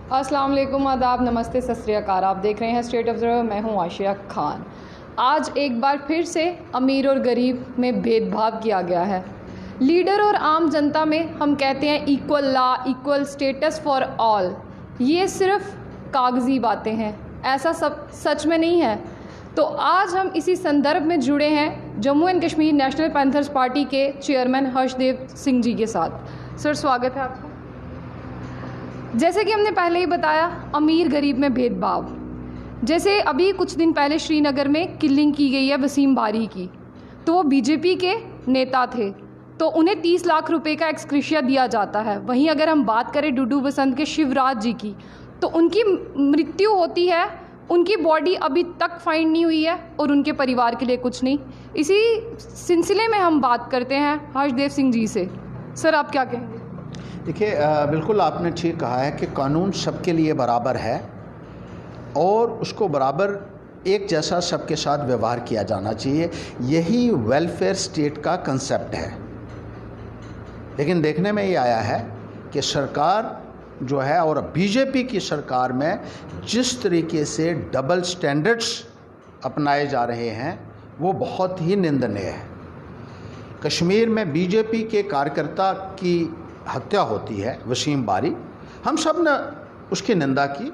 अस्सलाम वालेकुम, आदाब, नमस्ते, सत श्री अकाल। आप देख रहे हैं स्टेट ऑब्जर्वर। मैं हूं आशिया खान। आज एक बार फिर से अमीर और गरीब में भेदभाव किया गया है। लीडर और आम जनता में हम कहते हैं equal law, equal status for all. ये सिर्फ कागजी बातें हैं, ऐसा सब सच में नहीं है। तो आज हम इसी संदर्भ में जुड़े हैं Jammu and Kashmir national panthers party के चेयरमैन हर्षदेव सिंह जी के साथ। सर, स्वागत है आपका। जैसे कि हमने पहले ही बताया, अमीर गरीब में भेदभाव। जैसे अभी कुछ दिन पहले श्रीनगर में किलिंग की गई है वसीम बारी की, तो वो बीजेपी के नेता थे, तो उन्हें 30 लाख रुपए का एक्सक्रेशिया दिया जाता है। वहीं अगर हम बात करें डुडू बसंत के शिवराज जी की, तो उनकी मृत्यु होती है, उनकी बॉडी अभी तक फाइंड नहीं हुई है और उनके परिवार के लिए कुछ नहीं। इसी सिलसिले में हम बात करते हैं हर्षदेव सिंह जी से। सर, आप क्या कहेंगे? देखिए, बिल्कुल आपने ठीक कहा है कि कानून सबके लिए बराबर है और उसको बराबर एक जैसा सबके साथ व्यवहार किया जाना चाहिए। यही वेलफेयर स्टेट का कंसेप्ट है। लेकिन देखने में ये आया है कि सरकार जो है और बीजेपी की सरकार में जिस तरीके से डबल स्टैंडर्ड्स अपनाए जा रहे हैं वो बहुत ही निंदनीय है। कश्मीर में बीजेपी के कार्यकर्ता की हत्या होती है, वसीम बारी, हम सब ने उसकी निंदा की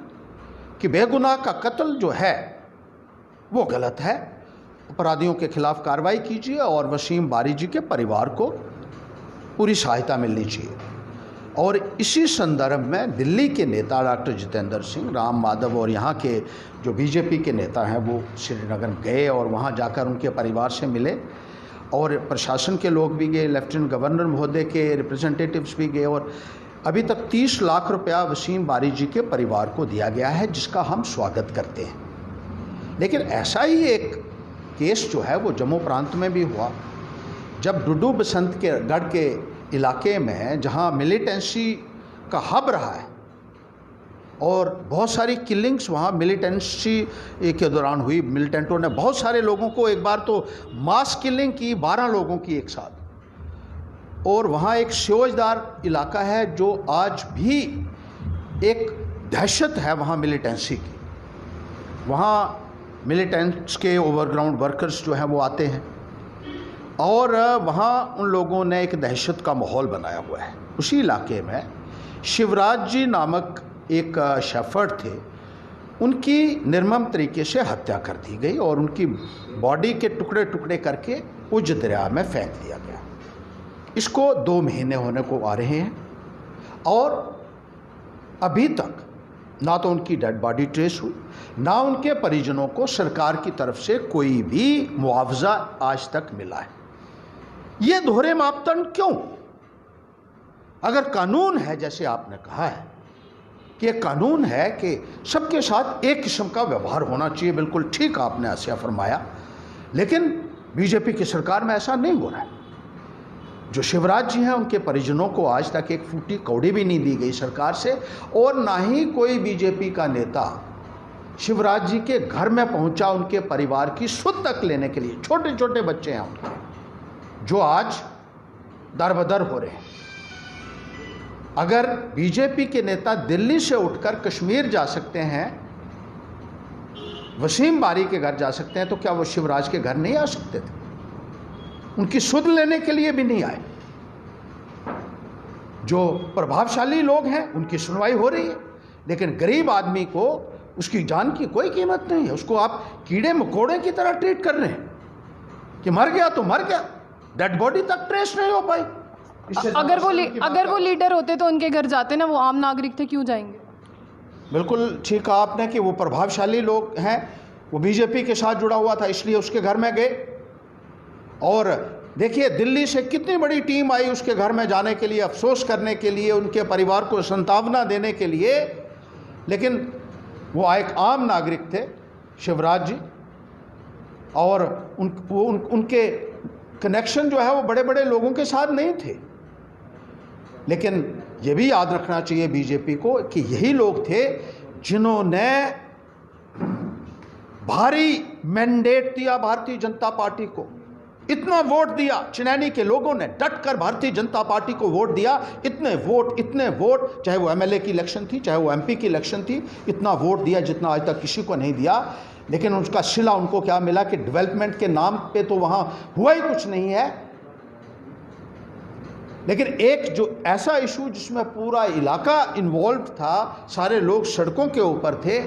कि बेगुनाह का कत्ल जो है वो गलत है। अपराधियों के खिलाफ कार्रवाई कीजिए और वसीम बारी जी के परिवार को पूरी सहायता मिलनी चाहिए। और इसी संदर्भ में दिल्ली के नेता डॉक्टर जितेंद्र सिंह, राम माधव और यहाँ के जो बीजेपी के नेता हैं वो श्रीनगर गए और वहाँ जाकर उनके परिवार से मिले और प्रशासन के लोग भी गए, लेफ्टिनेंट गवर्नर महोदय के रिप्रेजेंटेटिव्स भी गए और अभी तक 30 लाख रुपया वसीम बारी जी के परिवार को दिया गया है, जिसका हम स्वागत करते हैं। लेकिन ऐसा ही एक केस जो है वो जम्मू प्रांत में भी हुआ, जब डुडू बसंत के गढ़ के इलाके में जहां मिलिटेंसी का हब रहा है और बहुत सारी किलिंग्स वहाँ मिलिटेंसी के दौरान हुई। मिलिटेंटों ने बहुत सारे लोगों को, एक बार तो मास किलिंग की 12 लोगों की एक साथ। और वहाँ एक शोजदार इलाका है जो आज भी एक दहशत है वहाँ मिलिटेंसी की। वहाँ मिलिटेंट्स के ओवरग्राउंड वर्कर्स जो हैं वो आते हैं और वहाँ उन लोगों ने एक दहशत का माहौल बनाया हुआ है। उसी इलाके में शिवराज जी नामक एक शेफर्ड थे, उनकी निर्मम तरीके से हत्या कर दी गई और उनकी बॉडी के टुकड़े टुकड़े करके उज दरिया में फेंक दिया गया। इसको 2 महीने होने को आ रहे हैं और अभी तक ना तो उनकी डेड बॉडी ट्रेस हुई, ना उनके परिजनों को सरकार की तरफ से कोई भी मुआवजा आज तक मिला है। ये दोहरे मापदंड क्यों? अगर कानून है, जैसे आपने कहा है कि ये कानून है कि सबके साथ एक किस्म का व्यवहार होना चाहिए, बिल्कुल ठीक आपने ऐसा फरमाया, लेकिन बीजेपी की सरकार में ऐसा नहीं हो रहा है। जो शिवराज जी हैं उनके परिजनों को आज तक एक फूटी कौड़ी भी नहीं दी गई सरकार से और ना ही कोई बीजेपी का नेता शिवराज जी के घर में पहुंचा उनके परिवार की सुध तक लेने के लिए। छोटे छोटे बच्चे हैं उनके जो आज दरबदर हो रहे हैं। अगर बीजेपी के नेता दिल्ली से उठकर कश्मीर जा सकते हैं, वसीम बारी के घर जा सकते हैं, तो क्या वो शिवराज के घर नहीं आ सकते थे? उनकी सुध लेने के लिए भी नहीं आए। जो प्रभावशाली लोग हैं उनकी सुनवाई हो रही है, लेकिन गरीब आदमी को उसकी जान की कोई कीमत नहीं है। उसको आप कीड़े मकोड़े की तरह ट्रीट कर रहे हैं कि मर गया तो मर गया, डेड बॉडी तक ट्रेस नहीं हो पाई। अगर वो लीडर होते तो उनके घर जाते ना, वो आम नागरिक थे, क्यों जाएंगे? बिल्कुल ठीक कहा आपने कि वो प्रभावशाली लोग हैं, वो बीजेपी के साथ जुड़ा हुआ था इसलिए उसके घर में गए। और देखिए दिल्ली से कितनी बड़ी टीम आई उसके घर में जाने के लिए, अफसोस करने के लिए, उनके परिवार को सांत्वना देने के लिए, लेकिन वो एक आम नागरिक थे शिवराज जी और उनके कनेक्शन जो है वो बड़े बड़े लोगों के साथ नहीं थे। लेकिन ये भी याद रखना चाहिए बीजेपी को कि यही लोग थे जिन्होंने भारी मैंडेट दिया भारतीय जनता पार्टी को इतना वोट दिया, चिनैनी के लोगों ने डट कर भारतीय जनता पार्टी को वोट दिया। इतने वोट, चाहे वो एमएलए की इलेक्शन थी, चाहे वो एमपी की इलेक्शन थी, इतना वोट दिया जितना आज तक किसी को नहीं दिया। लेकिन उसका सिला उनको क्या मिला कि डेवलपमेंट के नाम पे तो वहां हुआ ही कुछ नहीं है। लेकिन एक जो ऐसा इशू जिसमें पूरा इलाका इन्वॉल्व था, सारे लोग सड़कों के ऊपर थे,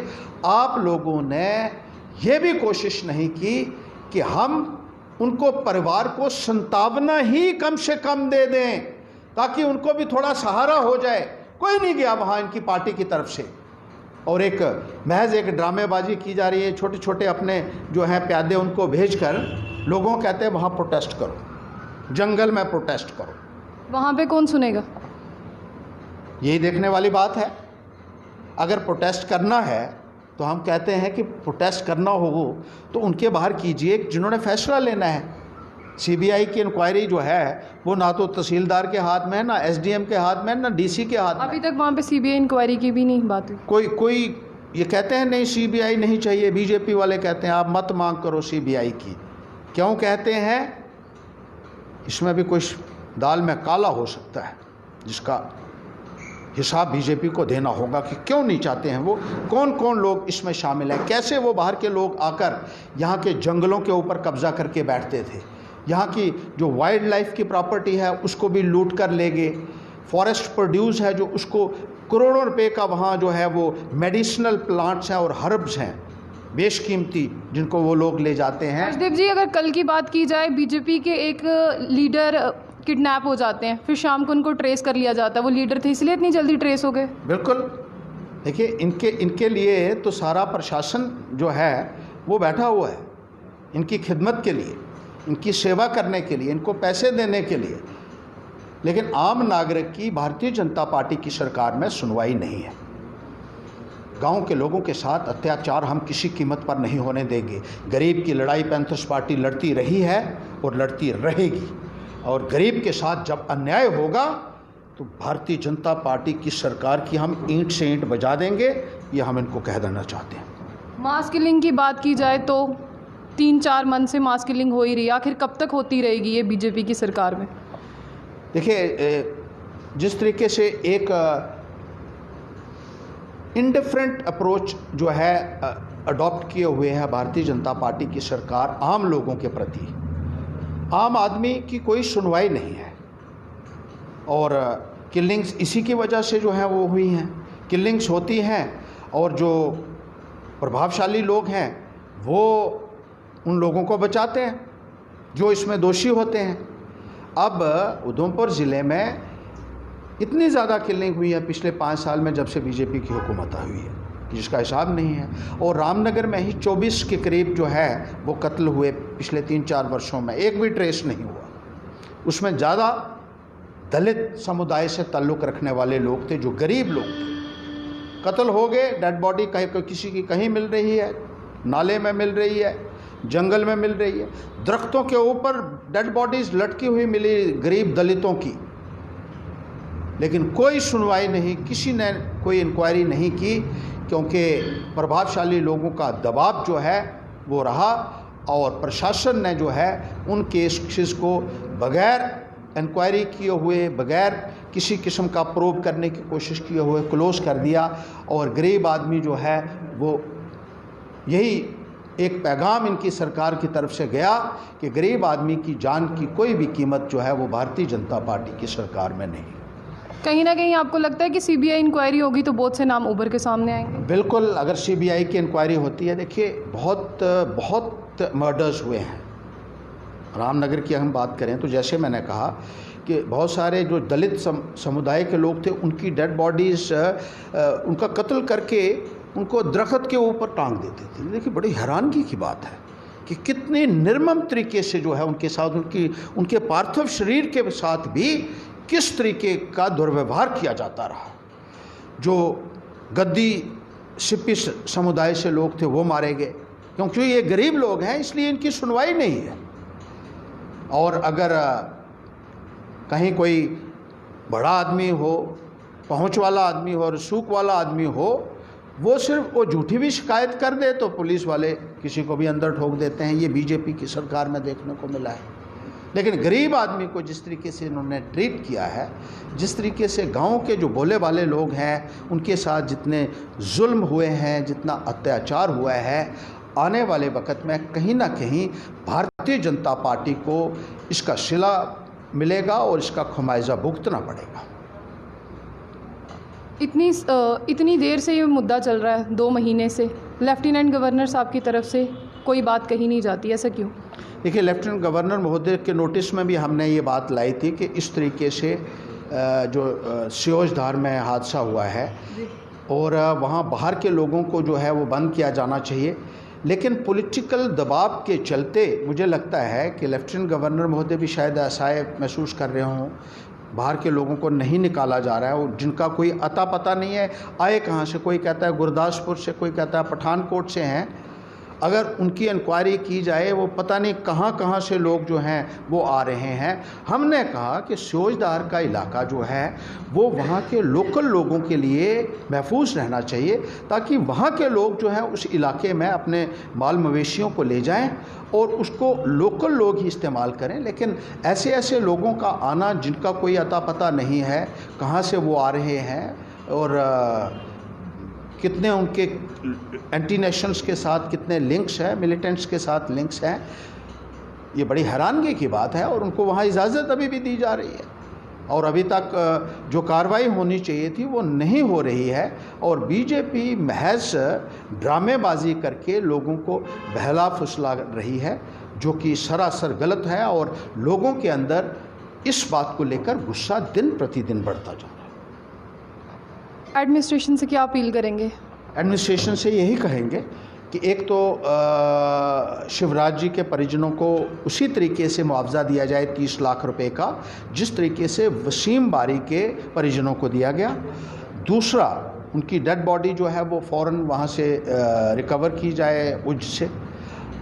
आप लोगों ने यह भी कोशिश नहीं की कि हम उनको परिवार को 57 ही कम से कम दे दें ताकि उनको भी थोड़ा सहारा हो जाए। कोई नहीं गया वहाँ इनकी पार्टी की तरफ से, और एक महज एक ड्रामेबाजी की जा रही है। छोटे छोटे अपने जो हैं प्यादे उनको भेजकर लोगों कहते हैं वहाँ प्रोटेस्ट करो, जंगल में प्रोटेस्ट करो। वहाँ पे कौन सुनेगा? यही देखने वाली बात है। अगर प्रोटेस्ट करना है तो हम कहते हैं कि प्रोटेस्ट करना हो तो उनके बाहर कीजिए जिन्होंने फैसला लेना है। सीबीआई की इंक्वायरी जो है वो ना तो तहसीलदार के हाथ में है, ना एसडीएम के हाथ में है, ना डीसी के हाथ में। अभी तक वहाँ पे सीबीआई इंक्वायरी की भी नहीं बात हुई। कोई ये कहते हैं नहीं सीबीआई नहीं चाहिए, बीजेपी वाले कहते हैं आप मत मांग करो सीबीआई की। क्यों कहते हैं? इसमें भी कुछ दाल में काला हो सकता है जिसका हिसाब बीजेपी को देना होगा कि क्यों नहीं चाहते हैं वो, कौन कौन लोग इसमें शामिल हैं, कैसे वो बाहर के लोग आकर यहाँ के जंगलों के ऊपर कब्जा करके बैठते थे, यहाँ की जो वाइल्ड लाइफ की प्रॉपर्टी है उसको भी लूट कर ले गए, फॉरेस्ट प्रोड्यूस है जो उसको करोड़ों रुपए का वहाँ जो है वो मेडिसिनल प्लांट्स हैं और हर्ब्स हैं बेशकीमती जिनको वो लोग ले जाते हैं। हर्षदीप जी, अगर कल की बात की जाए, बीजेपी के एक लीडर किडनैप हो जाते हैं, फिर शाम को उनको ट्रेस कर लिया जाता है, वो लीडर थे इसलिए इतनी जल्दी ट्रेस हो गए? बिल्कुल। देखिए इनके लिए तो सारा प्रशासन जो है वो बैठा हुआ है इनकी खिदमत के लिए, इनकी सेवा करने के लिए, इनको पैसे देने के लिए। लेकिन आम नागरिक की भारतीय जनता पार्टी की सरकार में सुनवाई नहीं है। गांव के लोगों के साथ अत्याचार हम किसी कीमत पर नहीं होने देंगे। गरीब की लड़ाई पैंथर्स पार्टी लड़ती रही है और लड़ती रहेगी, और गरीब के साथ जब अन्याय होगा तो भारतीय जनता पार्टी की सरकार की हम ईंट से ईंट बजा देंगे, ये हम इनको कह देना चाहते हैं। मास किलिंग की बात की जाए तो 3-4 मंथ से मास किलिंग हो ही रही है, आखिर कब तक होती रहेगी ये बीजेपी की सरकार में? देखिए जिस तरीके से एक इंडिफरेंट अप्रोच जो है अडॉप्ट किए हुए है भारतीय जनता पार्टी की सरकार आम लोगों के प्रति, आम आदमी की कोई सुनवाई नहीं है, और किलिंग्स इसी की वजह से जो है वो हुई हैं। किलिंग्स होती हैं और जो प्रभावशाली लोग हैं वो उन लोगों को बचाते हैं जो इसमें दोषी होते हैं। अब उधमपुर ज़िले में इतनी ज़्यादा किलिंग हुई है पिछले 5 साल में जब से बीजेपी की हुकूमत आई हुई है जिसका हिसाब नहीं है, और रामनगर में ही 24 के करीब जो है वो कत्ल हुए पिछले 3-4 वर्षों में, एक भी ट्रेस नहीं हुआ। उसमें ज़्यादा दलित समुदाय से ताल्लुक़ रखने वाले लोग थे, जो गरीब लोग थे। कत्ल हो गए, डेड बॉडी कहीं किसी की कहीं मिल रही है, नाले में मिल रही है, जंगल में मिल रही है, दरख्तों के ऊपर डेड बॉडीज़ लटकी हुई मिली गरीब दलितों की। लेकिन कोई सुनवाई नहीं, किसी ने कोई इंक्वायरी नहीं की, क्योंकि प्रभावशाली लोगों का दबाव जो है वो रहा, और प्रशासन ने जो है उन केसेस को बगैर इंक्वायरी किए हुए, बगैर किसी किस्म का प्रोब करने की कोशिश किए हुए क्लोज़ कर दिया। और गरीब आदमी जो है वो, यही एक पैगाम इनकी सरकार की तरफ से गया कि गरीब आदमी की जान की कोई भी कीमत जो है वो भारतीय जनता पार्टी की सरकार में नहीं। कहीं ना कहीं आपको लगता है कि सीबीआई इंक्वायरी होगी तो बहुत से नाम उभर के सामने आएंगे? बिल्कुल, अगर सीबीआई की इंक्वायरी होती है, देखिए बहुत मर्डर्स हुए हैं। रामनगर की हम बात करें तो जैसे मैंने कहा कि बहुत सारे जो दलित समुदाय के लोग थे उनकी डेड बॉडीज़ उनका कत्ल करके उनको दरख्त के ऊपर टांग देते थे। देखिए बड़ी हैरानगी की बात है कि कितने निर्मम तरीके से जो है उनके साथ, उनके पार्थिव शरीर के साथ भी किस तरीके का दुर्व्यवहार किया जाता रहा। जो गद्दी सिप्पी समुदाय से लोग थे वो मारे गए, क्योंकि ये गरीब लोग हैं इसलिए इनकी सुनवाई नहीं है। और अगर कहीं कोई बड़ा आदमी हो, पहुंच वाला आदमी हो, रसूख वाला आदमी हो, वो सिर्फ वो झूठी भी शिकायत कर दे तो पुलिस वाले किसी को भी अंदर ठोक देते हैं। ये बीजेपी की सरकार में देखने को मिला है। लेकिन गरीब आदमी को जिस तरीके से इन्होंने ट्रीट किया है, जिस तरीके से गांव के जो भोले भाले लोग हैं उनके साथ जितने जुल्म हुए हैं, जितना अत्याचार हुआ है, आने वाले वक्त में कहीं ना कहीं भारतीय जनता पार्टी को इसका सिला मिलेगा और इसका खमियाजा भुगतना पड़ेगा। इतनी देर से ये मुद्दा चल रहा है, 2 महीने से लेफ्टिनेंट गवर्नर साहब की तरफ से कोई बात कही नहीं जाती, ऐसा क्यों? देखिए, लेफ्टिनेंट गवर्नर महोदय के नोटिस में भी हमने ये बात लाई थी कि इस तरीके से जो सियोजधार में हादसा हुआ है और वहाँ बाहर के लोगों को जो है वो बंद किया जाना चाहिए, लेकिन पॉलिटिकल दबाव के चलते मुझे लगता है कि लेफ्टिनेंट गवर्नर महोदय भी शायद ऐसा महसूस कर रहे हों, बाहर के लोगों को नहीं निकाला जा रहा है और जिनका कोई अता पता नहीं है, आए कहाँ से, कोई कहता है गुरदासपुर से, कोई कहता है पठानकोट से हैं। अगर उनकी इंक्वायरी की जाए, वो पता नहीं कहाँ से लोग जो हैं वो आ रहे हैं। हमने कहा कि सियोजधार का इलाका जो है वो वहाँ के लोकल लोगों के लिए महफूज रहना चाहिए, ताकि वहाँ के लोग जो हैं उस इलाके में अपने माल मवेशियों को ले जाएं और उसको लोकल लोग ही इस्तेमाल करें। लेकिन ऐसे लोगों का आना जिनका कोई अता पता नहीं है, कहाँ से वो आ रहे हैं और कितने उनके एंटी नेशनल्स के साथ कितने लिंक्स हैं, मिलिटेंट्स के साथ लिंक्स हैं, ये बड़ी हैरानगी की बात है। और उनको वहाँ इजाज़त अभी भी दी जा रही है और अभी तक जो कार्रवाई होनी चाहिए थी वो नहीं हो रही है। और बीजेपी महज ड्रामेबाजी करके लोगों को बहला फुसला रही है, जो कि सरासर गलत है और लोगों के अंदर इस बात को लेकर गुस्सा दिन प्रतिदिन बढ़ता जा रहा है। एडमिनिस्ट्रेशन से क्या अपील करेंगे? एडमिनिस्ट्रेशन से यही कहेंगे कि एक तो शिवराज जी के परिजनों को उसी तरीके से मुआवजा दिया जाए 30 लाख रुपए का, जिस तरीके से वसीम बारी के परिजनों को दिया गया। दूसरा, उनकी डेड बॉडी जो है वो फ़ौरन वहाँ से रिकवर की जाए उज से,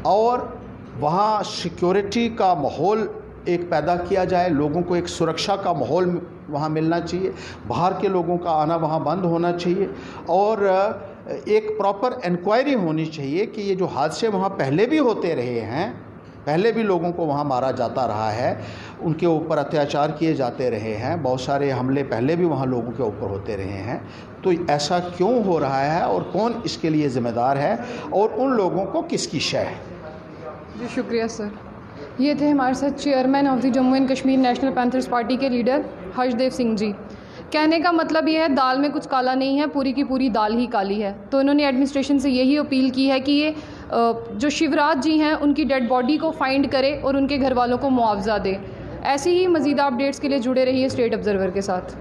और वहाँ सिक्योरिटी का माहौल एक पैदा किया जाए, लोगों को एक सुरक्षा का माहौल वहाँ मिलना चाहिए, बाहर के लोगों का आना वहाँ बंद होना चाहिए और एक प्रॉपर इंक्वायरी होनी चाहिए कि ये जो हादसे वहाँ पहले भी होते रहे हैं, पहले भी लोगों को वहाँ मारा जाता रहा है, उनके ऊपर अत्याचार किए जाते रहे हैं, बहुत सारे हमले पहले भी वहाँ लोगों के ऊपर होते रहे हैं, तो ऐसा क्यों हो रहा है और कौन इसके लिए ज़िम्मेदार है और उन लोगों को किसकी शय है। जी शुक्रिया सर। ये थे हमारे साथ chairman of the Jammu and Kashmir national panthers party के लीडर हर्षदेव सिंह जी। कहने का मतलब ये है, दाल में कुछ काला नहीं है, पूरी की पूरी दाल ही काली है। तो इन्होंने एडमिनिस्ट्रेशन से यही अपील की है कि ये जो शिवराज जी हैं उनकी डेड बॉडी को फाइंड करे और उनके घर वालों को मुआवजा दे। ऐसी ही मज़ीद अपडेट्स के लिए जुड़े रहिए स्टेट ऑब्जर्वर के साथ।